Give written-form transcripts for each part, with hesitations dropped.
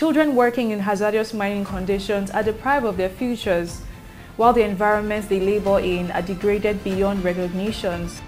Children working in hazardous mining conditions are deprived of their futures, while the environments they labor in are degraded beyond recognitions.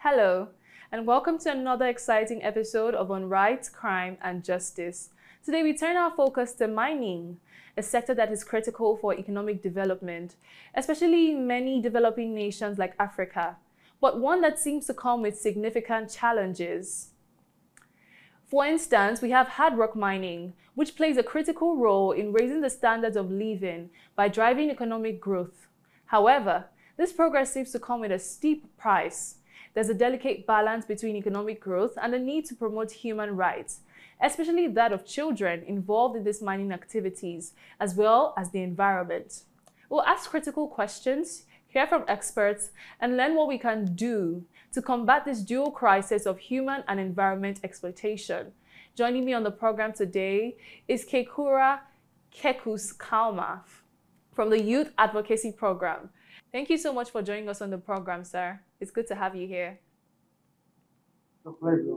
Hello, and welcome to another exciting episode of On Rights, Crime, and Justice. Today we turn our focus to mining, a sector that is critical for economic development, especially in many developing nations like Africa, but one that seems to come with significant challenges. For instance, we have hard rock mining, which plays a critical role in raising the standards of living by driving economic growth. However, this progress seems to come with a steep price. There's a delicate balance between economic growth and the need to promote human rights, especially that of children involved in these mining activities, as well as the environment. We'll ask critical questions, hear from experts, and learn what we can do to combat this dual crisis of human and environment exploitation. Joining me on the program today is Kekura Kekus Kalma from the Youth Advocacy Program. Thank you so much for joining us on the program, sir. It's good to have you here. A pleasure.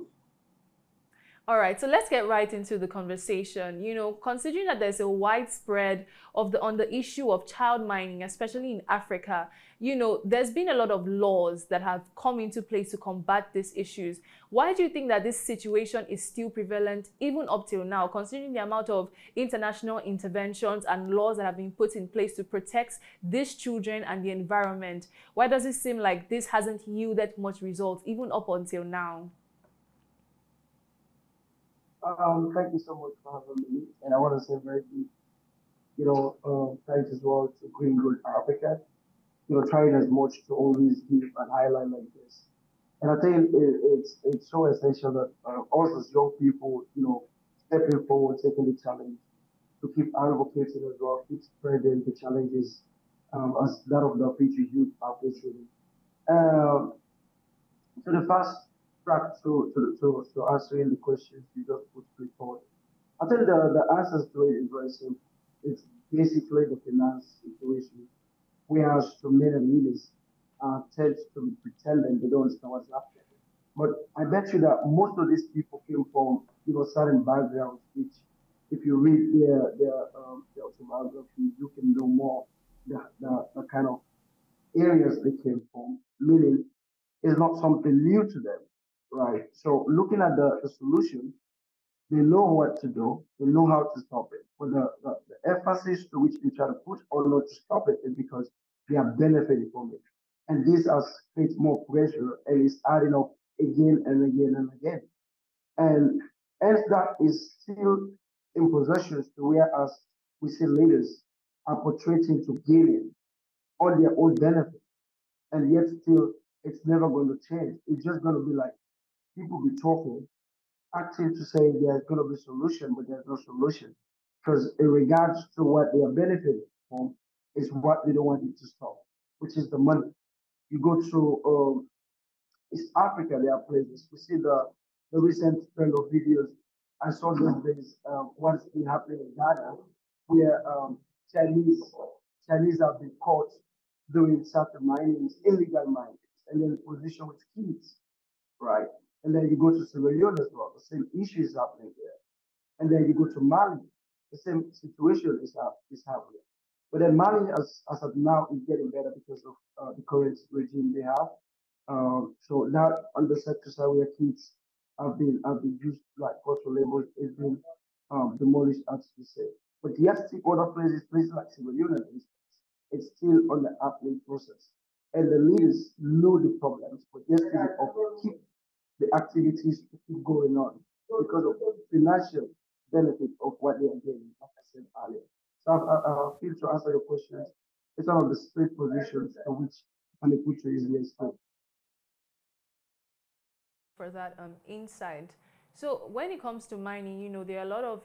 All right, so let's get right into the conversation. Considering that there's a widespread on the issue of child mining, especially in Africa, there's been a lot of laws that have come into place to combat these issues. Why do you think that this situation is still prevalent even up till now, considering the amount of international interventions and laws that have been put in place to protect these children and the environment? Why does it seem like this hasn't yielded much results even up until now? Thank you so much for having me. And I want to say very big, thanks as well to Green Good Africa, trying as much to always give an highlight like this. And I think it's so essential that us as young people, stepping forward, taking the challenge, to keep advocating as well, keep spreading the challenges as that of the future youth are facing. So the first track to answering the questions you just put forward. I think the answers to it is very simple. It's basically the finance situation, whereas so many leaders tend to be pretending they don't understand what's happening. But I bet you that most of these people came from certain backgrounds, which if you read their autobiography, you can know more the kind of areas they came from, meaning it's not something new to them. Right. So looking at the solution, they know what to do, they know how to stop it. But the emphasis to which they try to put on not to stop it is because they are benefiting from it. And this has created more pressure and is adding up again and again and again. And hence that is still in possessions to whereas we see leaders are portraying to gain on their own benefit. And yet still it's never going to change. It's just going to be like people be talking, acting to say there's going to be solution, but there's no solution. Because in regards to what they are benefiting from, is what they don't want it to stop, which is the money. You go to East Africa, there are places. We see the recent trend of videos. I saw those days what's been happening in Ghana, where Chinese have been caught doing certain minings, illegal minings, and then position with kids, right? And then you go to Sierra Leone as well, the same issue is happening there. And then you go to Mali, the same situation is happening. But then Mali, as of now, is getting better because of the current regime they have. So now on the sector side where kids have been used like forceful labor, it's been demolished, as we say. But yet, other places like Sierra Leone, for instance, it's still on the happening process. And the leaders know the problems, but yet still keep the activities to keep going on because of the financial benefit of what they are getting, like I said earlier. So I feel to answer your questions, it's one of the straight positions to which an equity is laid straight. For that insight. So when it comes to mining, there are a lot of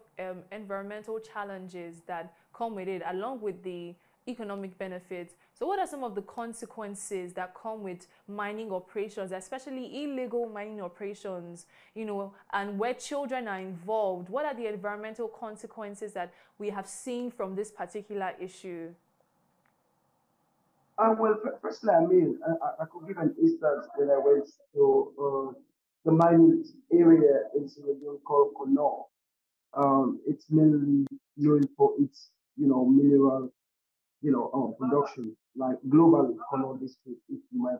environmental challenges that come with it, along with the economic benefits. So what are some of the consequences that come with mining operations, especially illegal mining operations, and where children are involved? What are the environmental consequences that we have seen from this particular issue? Well, firstly, I mean, I could give an instance when I went to the mining area in Sierra Leone called Kono. It's mainly known for its, mineral, production, like globally, Kono district, if you might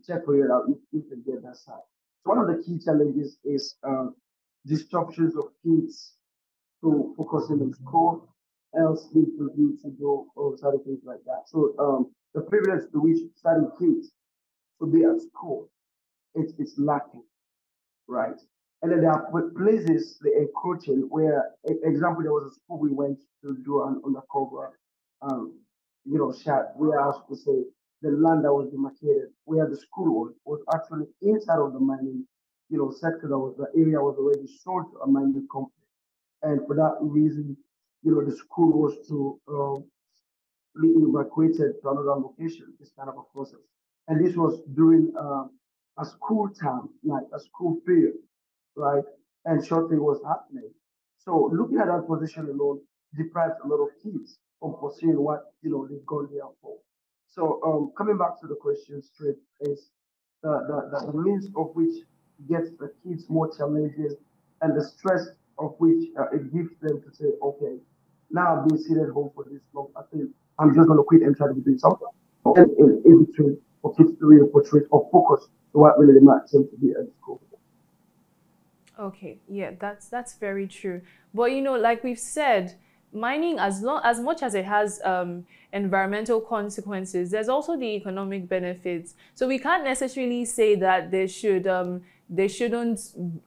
check for it out, you can get that side. So one of the key challenges is disruptions of kids to focusing on school, else they could need to do or other things like that. So the privilege to which studying kids to be at school, it's lacking, right? And then there are places they encroaching where, example, there was a school we went to do an undercover, um, shot. We are asked to say the land that was demarcated where the school was actually inside of the mining, sector that was the area was already sold to a mining company, and for that reason, the school was to be evacuated to another location, this kind of a process. And this was during a school time, like a school period, right? And shortly was happening. So looking at that position alone deprives a lot of kids from pursuing what they've gone there for. So coming back to the question straight is the means of which gets the kids more challenges and the stress of which it gives them to say, okay, now I've been sitting at home for this long, I think I'm just going to quit and try to be doing something. And in between, for kids to really portray or focus to what really matters them to be at school. Okay, yeah, that's very true. But like we've said, mining, as much as it has environmental consequences, there's also the economic benefits. So we can't necessarily say that they shouldn't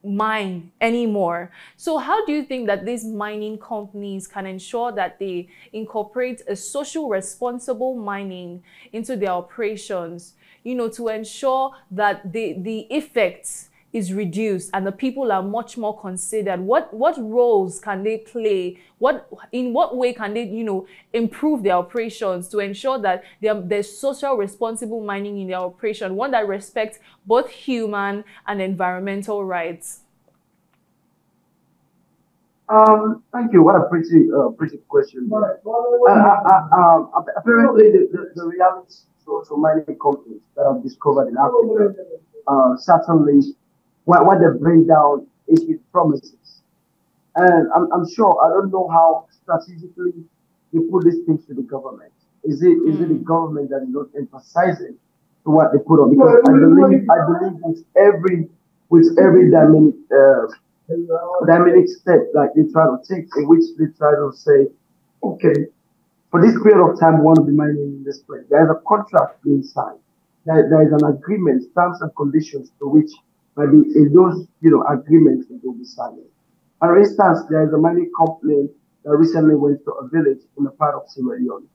mine anymore. So how do you think that these mining companies can ensure that they incorporate a social responsible mining into their operations, to ensure that the effects is reduced and the people are much more considered? What roles can they play? In what way can they improve their operations to ensure that there's social responsible mining in their operation, one that respects both human and environmental rights? Thank you. What a pretty question. Apparently, the reality so many companies that I've discovered in Africa, certainly what they bring down is with promises. And I'm sure, I don't know how strategically they put these things to the government. Is it the government that is not emphasizing to what they put on? Because I believe with every dynamic step like they try to take, in which they try to say, okay, for this period of time we want to be mining in this place. There is a contract being signed. There is an agreement, terms and conditions to which maybe in those agreements that will be signed. For instance, there is a mining company that recently went to a village in a part of Sierra Leone.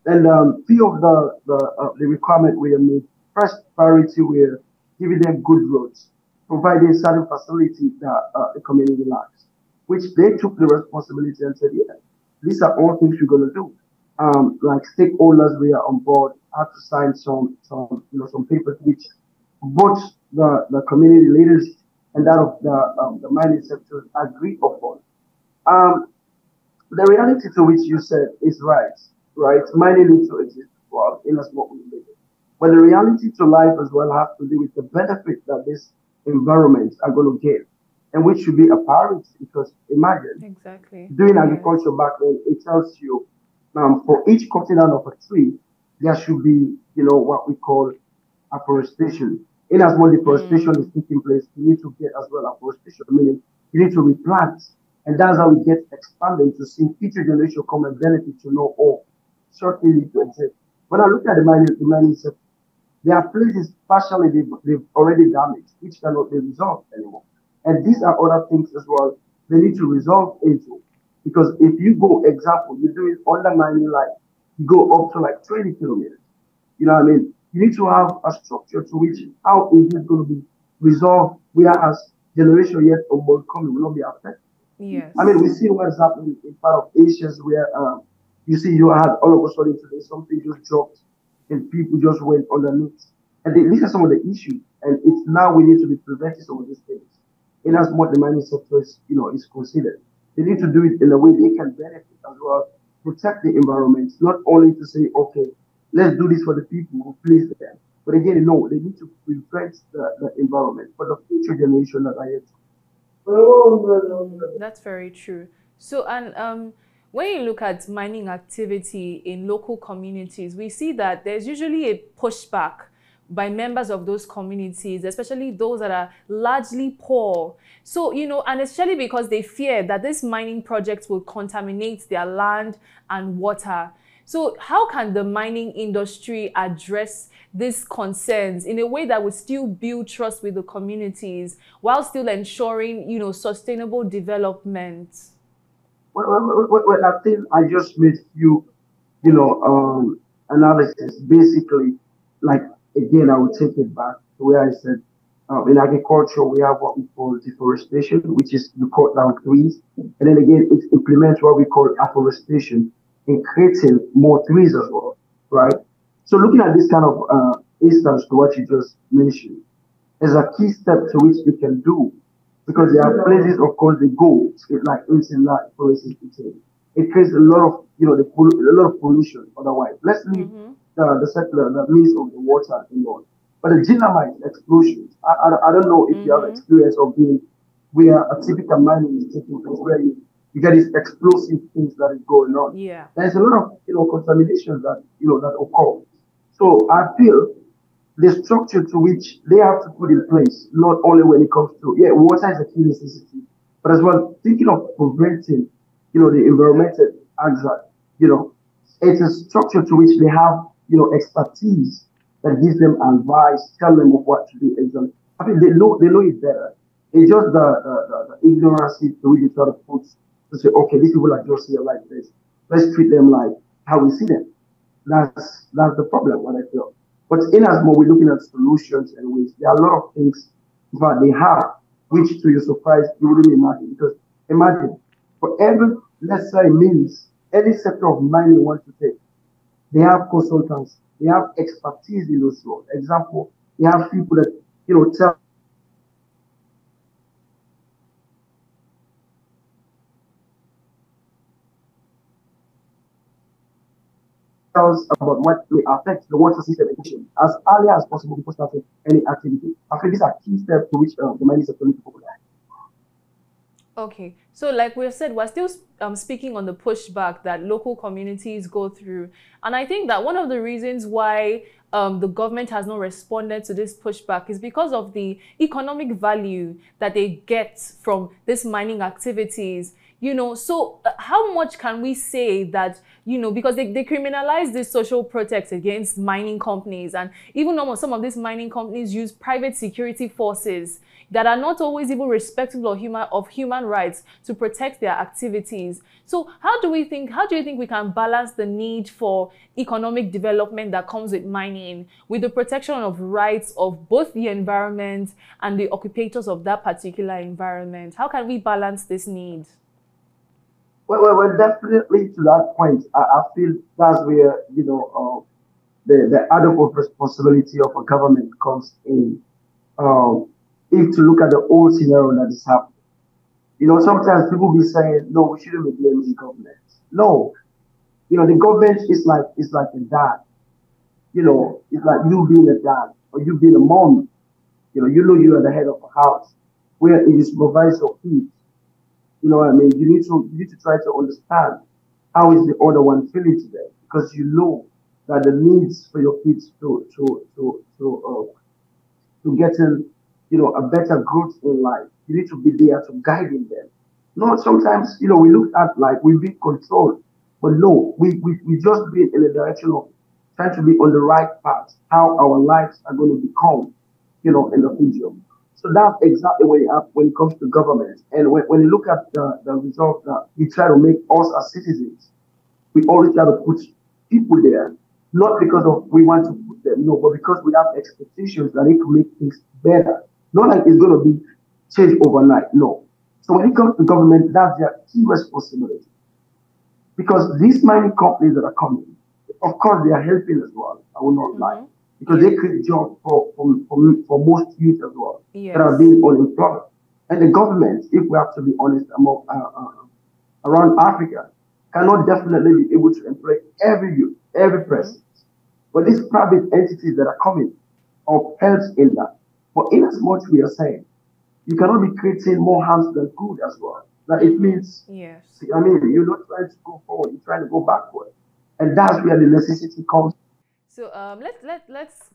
And few of the requirement we made, first priority were giving them good roads, providing certain facilities that the community lacks, which they took the responsibility and said, yeah, these are all things we're going to do. Like stakeholders we are on board, had to sign some papers which both the community leaders and that of the mining sector agreed upon. Um, the reality to which you said is right, right? Mining needs to exist as well in as what we live in. But the reality to life as well has to do with the benefit that these environments are going to give, and which should be a priority because imagine Exactly. doing Yes. agriculture back then, it tells you for each cutting down of a tree, there should be, what we call afforestation. In as much deforestation is Mm. taking place, you need to get as well afforestation, meaning you need to replant. And that's how we get expanding to see future generation come and benefit to know, oh, certainly need to exist. When I look at the mining sector, there are places partially they've already damaged, which cannot be resolved anymore. And these are other things as well they need to resolve into. Because if you go, example, you do it undermining like you go up to like 20 kilometers. You know what I mean? You need to have a structure to which how is this going to be resolved, whereas generation yet or more coming will not be affected. I mean, we Yes. see what's happening in part of Asia where you see you had all of a sudden today something just dropped. and people just went underneath. And these are some of the issues. And it's now we need to be preventing some of these things. In as much the mining sector is, is considered. They need to do it in a way they can benefit as well, protect the environment, not only to say, okay, let's do this for the people who please them. But again, no, they need to prevent the environment for the future generation that are yet. That's very true. So, and when you look at mining activity in local communities, we see that there's usually a pushback by members of those communities, especially those that are largely poor. So, and especially because they fear that this mining projects will contaminate their land and water. So how can the mining industry address these concerns in a way that would still build trust with the communities while still ensuring, sustainable development? Well, I think I just made few, analysis. Basically, like again, I will take it back to where I said, in agriculture we have what we call deforestation, which is you cut down trees, and then again it implements what we call afforestation, in creating more trees as well, right? So looking at this kind of instance to what you just mentioned, is a key step to which they can do because there are places, of course, they go, like insular, for instance, it creates a lot of, a lot of pollution otherwise. Let's leave the means of the water alone. But the dynamite explosions, I don't know if you have experience of being where a typical mining is taking place, where you get these explosive things that is going on. Yeah. There's a lot of, contamination that, that occur. So I feel the structure to which they have to put in place, not only when it comes to, water is a key necessity, but as well thinking of preventing, the environmental hazard, it's a structure to which they have, expertise that gives them advice, tell them of what to do exactly. I think they know it better. It's just the ignorance to which they try to put to say, okay, these people are just here like this. Let's treat them like how we see them. That's the problem, what I feel. But in as more we're looking at solutions and ways, there are a lot of things that they have, which to your surprise you wouldn't imagine. Because imagine, for every necessary means, every sector of mining you want to take, they have consultants, they have expertise in those roles. Example, they have people that tell us about what may affect the water system as early as possible before starting any activity. I think these are key steps to which the mining sector needs to focus on. Okay, so like we've said, we're still speaking on the pushback that local communities go through. And I think that one of the reasons why the government has not responded to this pushback is because of the economic value that they get from this mining activities. So how much can we say that, because they criminalize this social protest against mining companies, and even almost some of these mining companies use private security forces that are not always even respectful of human rights to protect their activities. So how do you think we can balance the need for economic development that comes with mining with the protection of rights of both the environment and the occupators of that particular environment? How can we balance this need? Well, definitely to that point, I feel that's where, the added of responsibility of a government comes in. If to look at the whole scenario that is happening. Sometimes people be saying, no, we shouldn't be blaming the government. No, the government is like a dad. It's like you being a dad or you being a mom. You are the head of a house where it is provides your kids. You know what I mean? You need to try to understand how is the other one feeling today because you know that the needs for your kids to getting a better growth in life. You need to be there to guiding them. No, sometimes we look at like we be controlled, but no, we just be in the direction of trying to be on the right path. How our lives are going to become, in the future. So that's exactly when it comes to government. And when you look at the result that we try to make us as citizens, we always try to put people there, not because of we want to put them, no, but because we have expectations that it can make things better. Not like it's going to be changed overnight, no. So when it comes to government, that's their key responsibility. Because these mining companies that are coming, of course, they are helping as well. I will not lie Mm-hmm. because Yeah. they create jobs for most youth as well that are Yes. being unemployed. And the government, if we have to be honest, around Africa, cannot definitely be able to employ every youth, every Mm-hmm. person. But these private entities that are coming of helps in that. But in as much we are saying, you cannot be creating more harms than good as well. That it Mm-hmm. means, Yes. see, I mean, you're not trying to go forward, you're trying to go backward. And that's where the necessity comes. So let's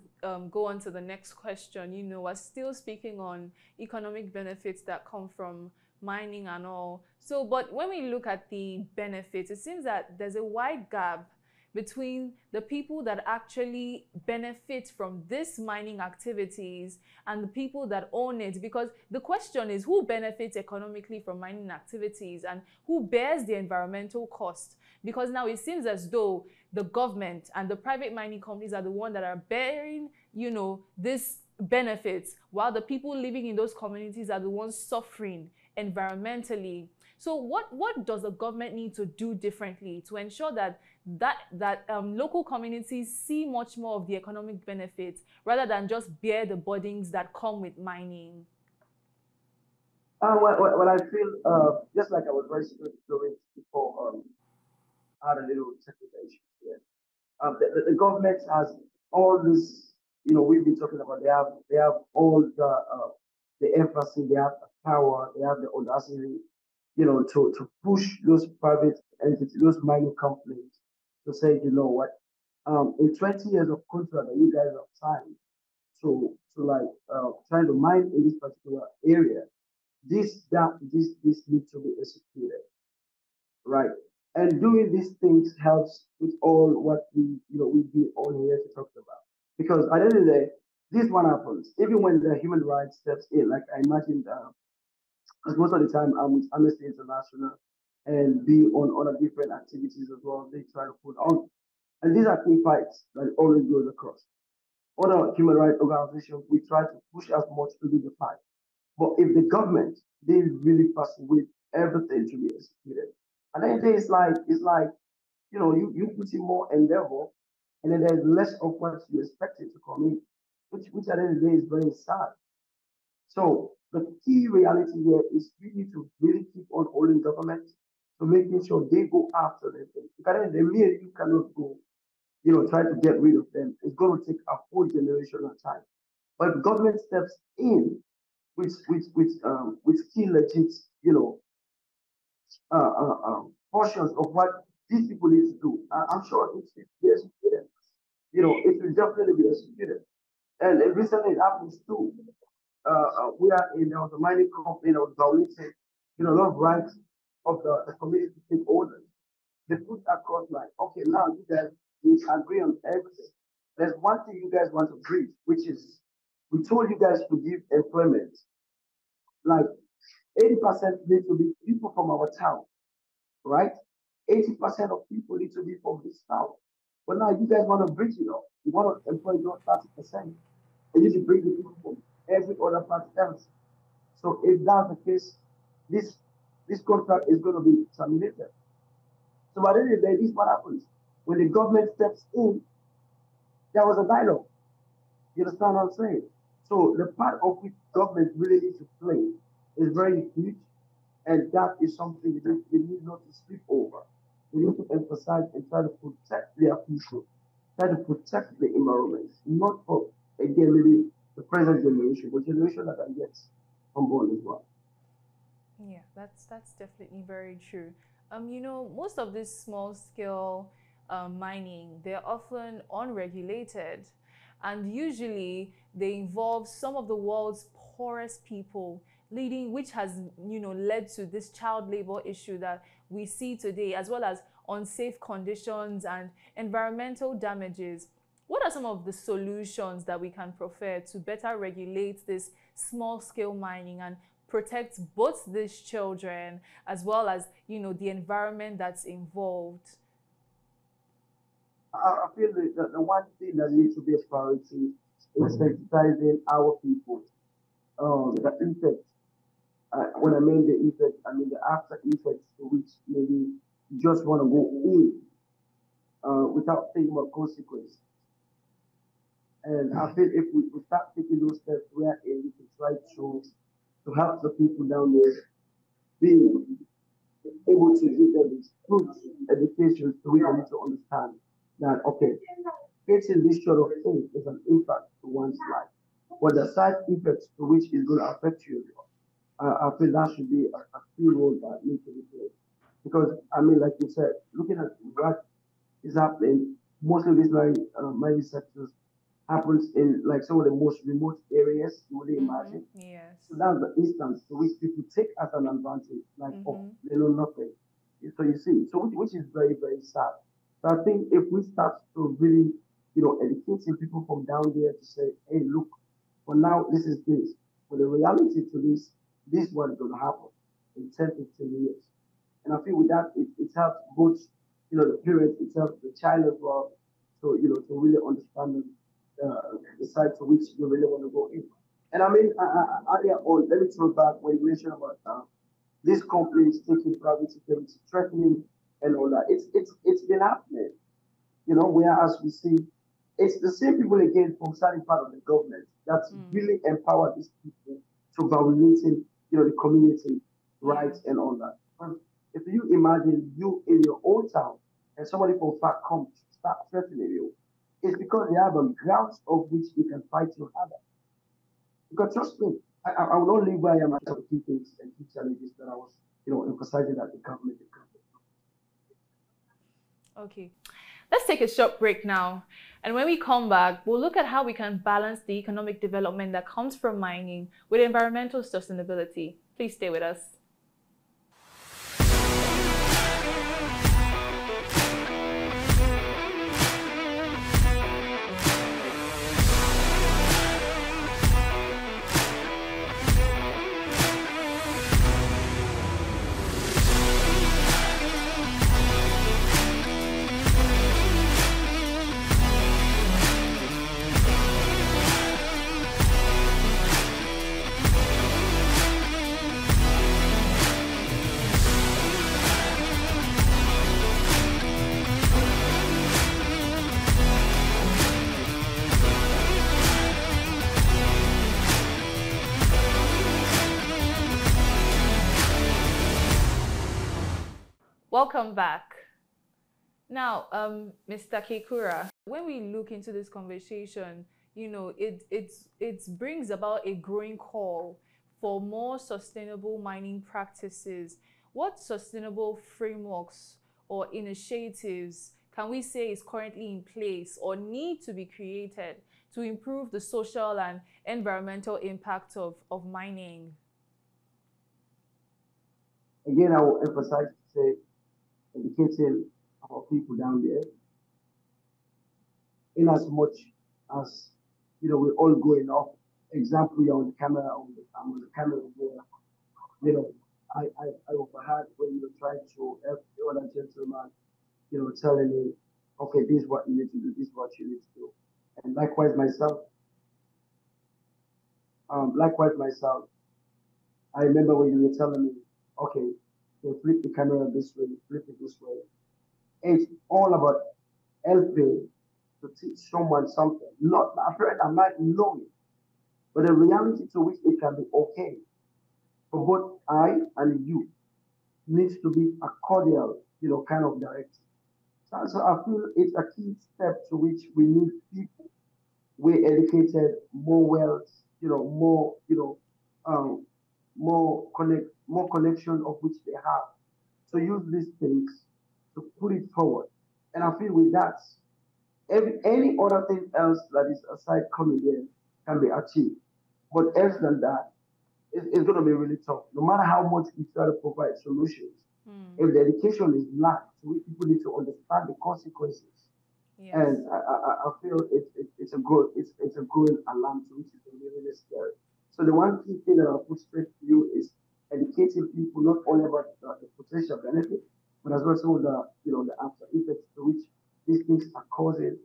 go on to the next question. We're still speaking on economic benefits that come from mining and all. So, but when we look at the benefits, it seems that there's a wide gap between the people that actually benefit from this mining activities and the people that own it. Because the question is, who benefits economically from mining activities and who bears the environmental cost? Because now it seems as though the government and the private mining companies are the ones that are bearing, this benefits, while the people living in those communities are the ones suffering environmentally. So what does the government need to do differently to ensure that local communities see much more of the economic benefits rather than just bear the burdens that come with mining? Well, I feel, just like I was very straight to it before, I had a little technical issue here. The government has all this, we've been talking about. They have all the emphasis, they have the power, they have the audacity, to push those private entities, those mining companies, to say, you know what, in 20 years of contract that you guys have signed to like trying to mine in this particular area, this needs to be executed, right? And doing these things helps with all what we've been all here to talk about. Because at the end of the day, this one happens even when the human rights steps in. Like I imagined, because most of the time I'm with Amnesty International and be on other different activities as well. They try to put on, and these are key fights that always goes across. Other human rights organizations, we try to push as much to do the fight. But if the government they really persuade everything to be executed, and then it's like you put in more endeavor, and then there's less of what you expected to come in, which at the end of the day is very sad. So the key reality here is we need to really keep on holding government to making sure they go after them. Because the mere you cannot go, try to get rid of them. It's going to take a whole generation of time. But if government steps in with key legit, portions of what these people need to do. I'm sure it will be executed. It will definitely be executed. And recently it happens too. We are in there was a mining company that was violating, a lot of rights of the community stakeholders. They put across like, okay, now you guys we agree on everything. There's one thing you guys want to breach, which is we told you guys to give employment. Like 80% need to be people from our town, right? 80% of people need to be from this town. But now you guys want to bridge it up. You want to employ those 30%. And you should bring the people from every other part else. So if that's the case, this this contract is going to be terminated. So at the end of the day, this is what happens. When the government steps in, there was a dialogue. You understand what I'm saying? So the part of which government really needs to play is very huge, and that is something they need not to sleep over. They need to emphasize and try to protect their people, try to protect the environment, not for again maybe the present generation, but generation that are yet unborn as well. Yeah, that's definitely very true. Most of this small scale mining, they're often unregulated, and usually they involve some of the world's poorest people, leading which has led to this child labor issue that we see today, as well as unsafe conditions and environmental damages. What are some of the solutions that we can prefer to better regulate this small scale mining and protect both these children as well as the environment that's involved? I feel the one thing that needs to be a priority is sensitizing our people. The effects. When I mean the effect, I mean the after effects to which maybe you just want to go in. without thinking about consequences. And I feel if we start taking those steps where we can try to help the people down there being able to give them this good education so we need to understand that okay, creating this sort of thing is an impact to one's life. But the side effects to which is going to affect you, I feel that should be a key role that needs to be played. Because I mean, like you said, looking at what is happening, most of these mining sectors happens in like some of the most remote areas you would Mm-hmm. imagine. So Yes. that's the instance to which people take as an advantage, like, oh, Mm-hmm. they know nothing. So you see, so which is very, very sad. So I think if we start to really, educating people from down there to say, hey, look, for now, this is this. For the reality to this is what is going to happen in 10, 15 years. And I feel with that, it helps both, the parents, it helps the child as well. So, to really understand the side to which you really want to go in. And I mean, earlier on, let me throw back when you mentioned about these companies taking private security, threatening and all that. It's been happening, whereas we see it's the same people again from certain part of the government that's Mm. really empowered these people to violating, the community rights Yes. and all that. Because if you imagine you in your own town and somebody from far comes to start threatening you, it's because they have a grounds of which they can fight you harder. Because trust me, I will not live where I am at the key things and key challenges that I was, emphasizing that the government. Okay. Let's take a short break now. And when we come back, we'll look at how we can balance the economic development that comes from mining with environmental sustainability. Please stay with us. Welcome back. Now, Mr. Kekura, when we look into this conversation, it brings about a growing call for more sustainable mining practices. What sustainable frameworks or initiatives can we say is currently in place or need to be created to improve the social and environmental impact of mining? Again, I will emphasize to say educating our people down there in as much as we're all going off. Example, you're on the camera, I'm on the camera here. You know, I overheard when you were trying to help the other gentleman, telling me, okay, this is what you need to do, this is what you need to do. And likewise myself, I remember when you were telling me, okay, you flip the camera this way, flip it this way. It's all about helping to teach someone something. Not apparently I might know it, but the reality to which it can be okay for both I and you needs to be a cordial, kind of direction. So I feel it's a key step to which we need people way educated, more wealth, more, um, more connection of which they have. So use these things to put it forward. And I feel with that, any other thing else that is aside coming there can be achieved. But else than that, it's going to be really tough. No matter how much we try to provide solutions, Mm. if the education is lacked, we people need to understand the consequences. Yes. And I feel it's a growing alarm to which is really, really scary. So the one key thing that I'll put straight to you is educating people not only about the potential benefit, but as well some of the the after effects to which these things are causing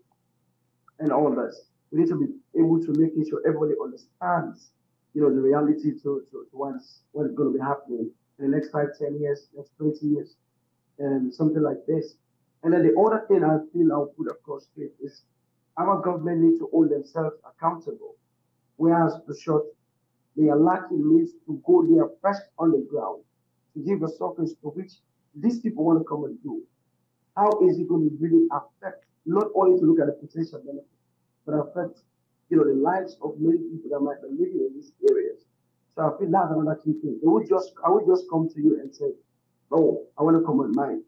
and all that. We need to be able to making sure everybody understands, the reality to what's going to be happening in the next 5, 10 years, next 20 years, and something like this. And then the other thing I feel I'll put across straight is our government need to hold themselves accountable. Whereas the short, they are lacking means to go there fresh on the ground to give a surface to which these people want to come and do. How is it going to really affect, not only to look at the potential benefit, but affect, the lives of many people that might be living in these areas. So I feel that's another key thing. I would just come to you and say, oh, I want to come on mine.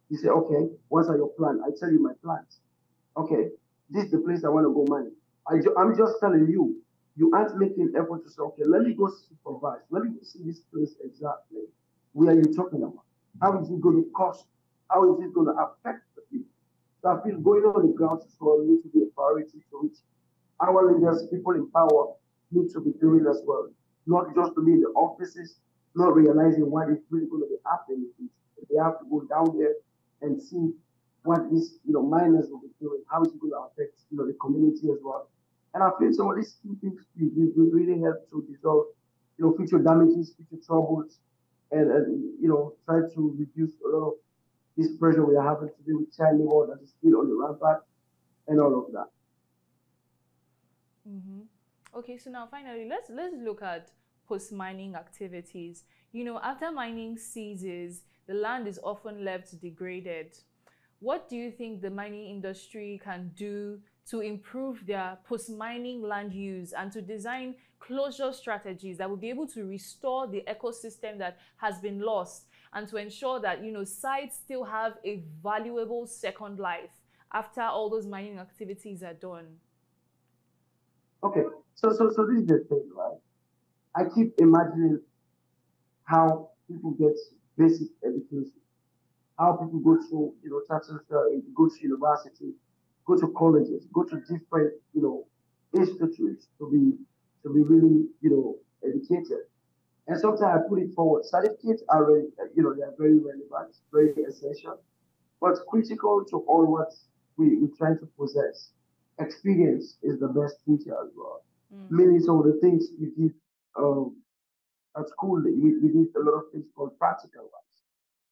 You say, okay, what are your plans? I tell you my plans. Okay, this is the place I want to go mine. I'm just telling you, you aren't making effort to say, okay, let me go supervise. Let me go see this place exactly. Where are you talking about? How is it going to cost? How is it going to affect the people? So I feel going on the ground as well needs to be a priority to which our leaders, people in power, need to be doing as well. Not just to be in the offices, not realizing what is really going to be happening. They have to go down there and see what these miners will be doing, how is it going to affect the community as well. And I feel some of these key things will really help to dissolve future damages, future troubles, and try to reduce a lot of this pressure we are having to do with child labor that is still on the rampart and all of that. Mm-hmm. Okay, so now finally, let's look at post-mining activities. After mining ceases, the land is often left degraded. What do you think the mining industry can do to improve their post-mining land use and to design closure strategies that will be able to restore the ecosystem that has been lost and to ensure that sites still have a valuable second life after all those mining activities are done? Okay, so this is the thing, right? I keep imagining how people get basic education, how people go to tertiary, go to university, go to colleges, go to different institutes to be really educated. And sometimes I put it forward. Certificates are really, they are very relevant, very essential, but critical to all what we try to possess. Experience is the best teacher as well. Mm. Meaning some of the things we did um, at school, we did a lot of things called practical ones.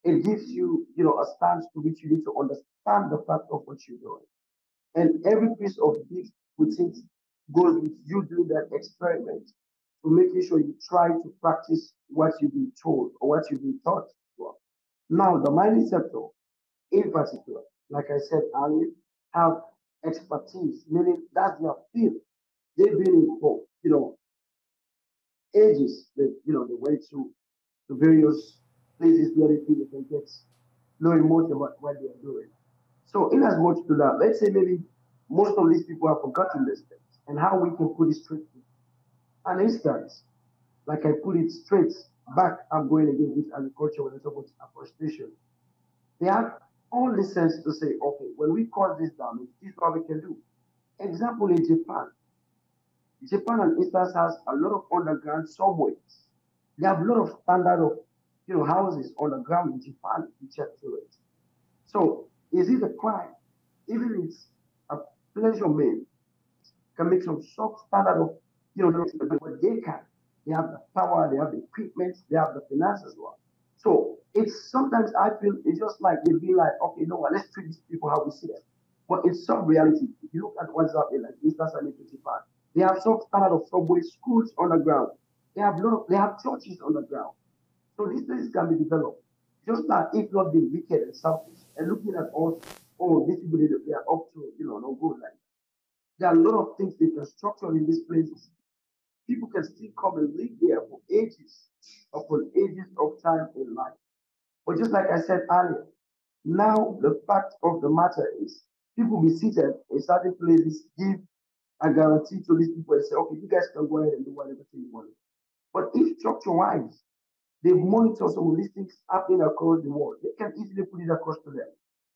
It gives you, a stance to which you need to understand the fact of what you're doing. And every piece of this with it goes with you doing that experiment to making sure you try to practice what you've been told or what you've been taught. Well, now, the mining sector in particular, like I said earlier, have expertise, meaning that's their field. They've been in for, ages. They went to various places where they feel they can get knowing more about what they are doing. So, in as much to that, let's say maybe most of these people have forgotten these things and how we can put it straight. An instance, like I put it straight back, I'm going again with agriculture when I talk about afforestation. They have all the sense to say, okay, when we cause this damage, this is what we can do. Example in Japan. Japan, and instance, has a lot of underground subways. They have a lot of standard of houses underground in Japan if you check through it. So is it a crime? Even if it's a pleasure man can make some sort standard of what they can. They have the power, they have the equipment, they have the finance as well. So it's sometimes I feel it's just like they be like, okay, no, let's treat these people how we see them. But in some reality, if you look at what's happening, like instance I need to Japan, they have some standard of subway schools on the ground. They have churches on the ground. So these things can be developed. Just like if not being wicked and selfish and looking at us, oh, these people they are up to, no good like that. There are a lot of things they can structure in these places. People can still come and live there for ages upon ages of time in life. But just like I said earlier, now the fact of the matter is people be seated in certain places, give a guarantee to these people and say, okay, you guys can go ahead and do whatever thing you want. But if structure wise, they monitor some of these things happening across the world, they can easily put it across to them.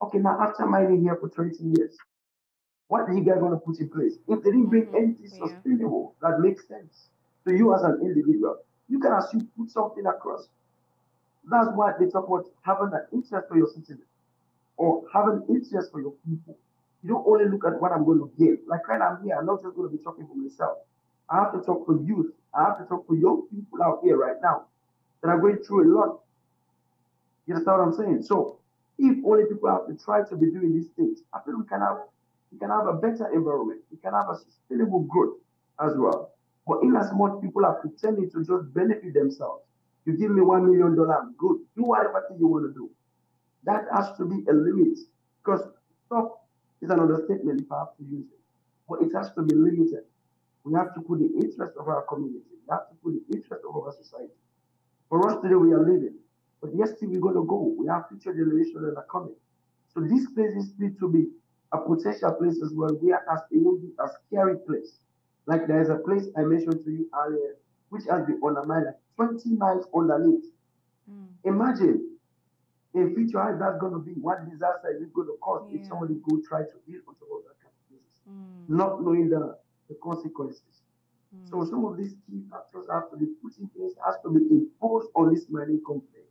Okay, now after mining here for 20 years, what are you guys going to put in place? If they didn't bring Mm-hmm. anything Yeah. sustainable that makes sense to you as an individual, you can assume put something across. That's why they talk about having an interest for your citizens or having interest for your people. You don't only look at what I'm going to get. Like when I'm here, I'm not just going to be talking for myself. I have to talk for youth. I have to talk for young people out here right now that are going through a lot. You understand what I'm saying? So If only people have to try to be doing these things, I feel we can have a better environment. We can have a sustainable growth as well. But in as much people are pretending to just benefit themselves, you give me $1 million, good. Do whatever thing you want to do. That has to be a limit because stop is an understatement if I have to use it. But it has to be limited. We have to put the interest of our community. We have to put the interest of our society. For us today, we are living. But yesterday, we're going to go. We have future generations that are coming. So these places need to be a potential place as well, where as it will be a scary place. Like there is a place I mentioned to you earlier, which has been on a mile, like 20 miles underneath. Mm. Imagine in future how that's going to be. What disaster is it going to cause if Yeah. somebody go try to build on top of that kind of places, Mm. not knowing the consequences. So Mm. some of these key factors have to be put in place, has to be imposed on this mining complex.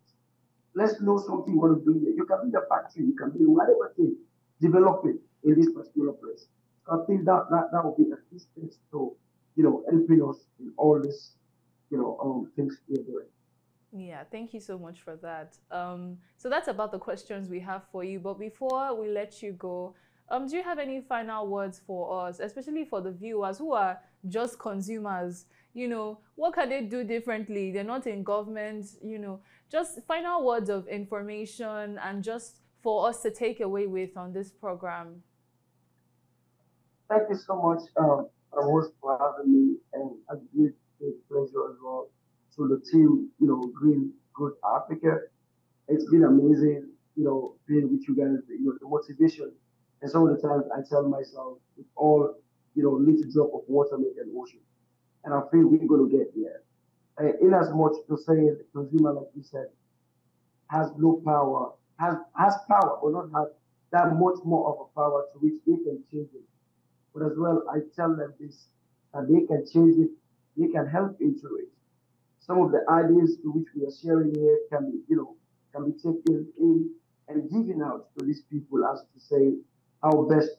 Let's know something you want to do here. You can build a factory, you can build whatever thing, develop it in this particular place. So I think that will be a key step to, helping us in all this, things we're doing. Yeah, thank you so much for that. So that's about the questions we have for you. But before we let you go, do you have any final words for us, especially for the viewers who are just consumers? What can they do differently? They're not in government, just final words of information and just for us to take away with on this program. Thank you so much, host, for having me, and a great pleasure as well to the team, Green Good Africa. It's been amazing, being with you guys, the motivation. And some of the times I tell myself, it's all, little drop of water make an ocean. And I feel we're going to get there. In as much to say the consumer, like you said, has no power, has power, but not has that much more of a power to which they can change it. But as well, I tell them this, that they can change it, they can help into it. Some of the ideas to which we are sharing here can be taken in and given out to these people as to say how best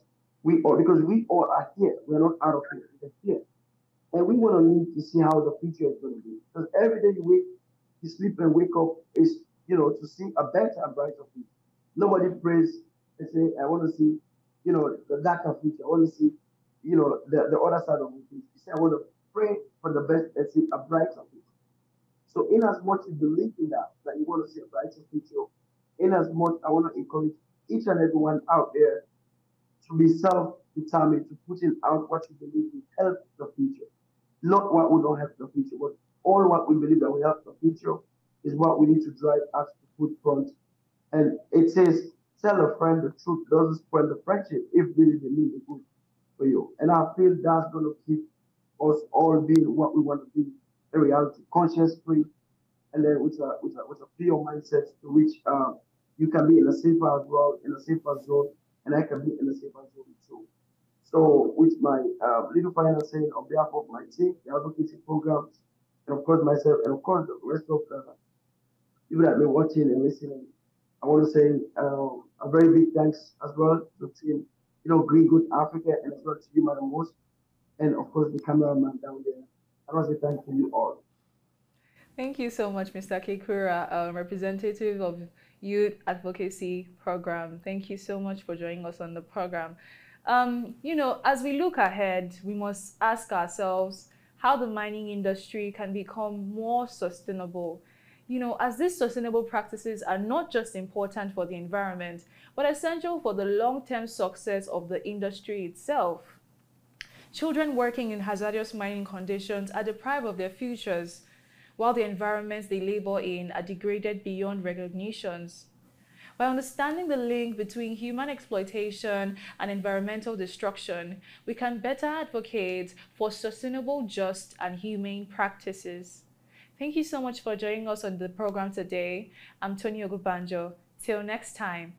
we all, because we all are here. We're not out of here. We're here. And we want to live to see how the future is going to be. Because every day you sleep and wake up is, to see a better and brighter future. Nobody prays and say, I want to see, the darker future. I want to see, the other side of the future. You say, I want to pray for the best and see a brighter future. So in as much you believe in that you want to see a brighter future, in as much I want to encourage each and everyone out there to be self-determined, to put in out what you believe will help the future. Not what will not help the future, but all what we believe that will help the future is what we need to drive us to put front. And it says, tell a friend the truth doesn't spoil the friendship if really they mean the good for you. And I feel that's going to keep us all being what we want to be in reality, conscious free, and then with a pure mindset to which you can be in a safer as well, in a safer zone, and I can be in a safer zone too. So, with my little final saying on behalf of my team, the advocacy programs, and of course myself, and of course the rest of the people that have been watching and listening, I want to say a very big thanks as well to the team, Green Good Africa, and as well to you, Madam Host, and of course the cameraman down there. I want to say thank you all. Thank you so much, Mr. Kikura, representative of Youth Advocacy Program. Thank you so much for joining us on the program. As we look ahead, we must ask ourselves how the mining industry can become more sustainable. As these sustainable practices are not just important for the environment, but essential for the long-term success of the industry itself. Children working in hazardous mining conditions are deprived of their futures, while the environments they labor in are degraded beyond recognitions. By understanding the link between human exploitation and environmental destruction, we can better advocate for sustainable, just, and humane practices. Thank you so much for joining us on the program today. I'm Tony Ogubanjo. Till next time.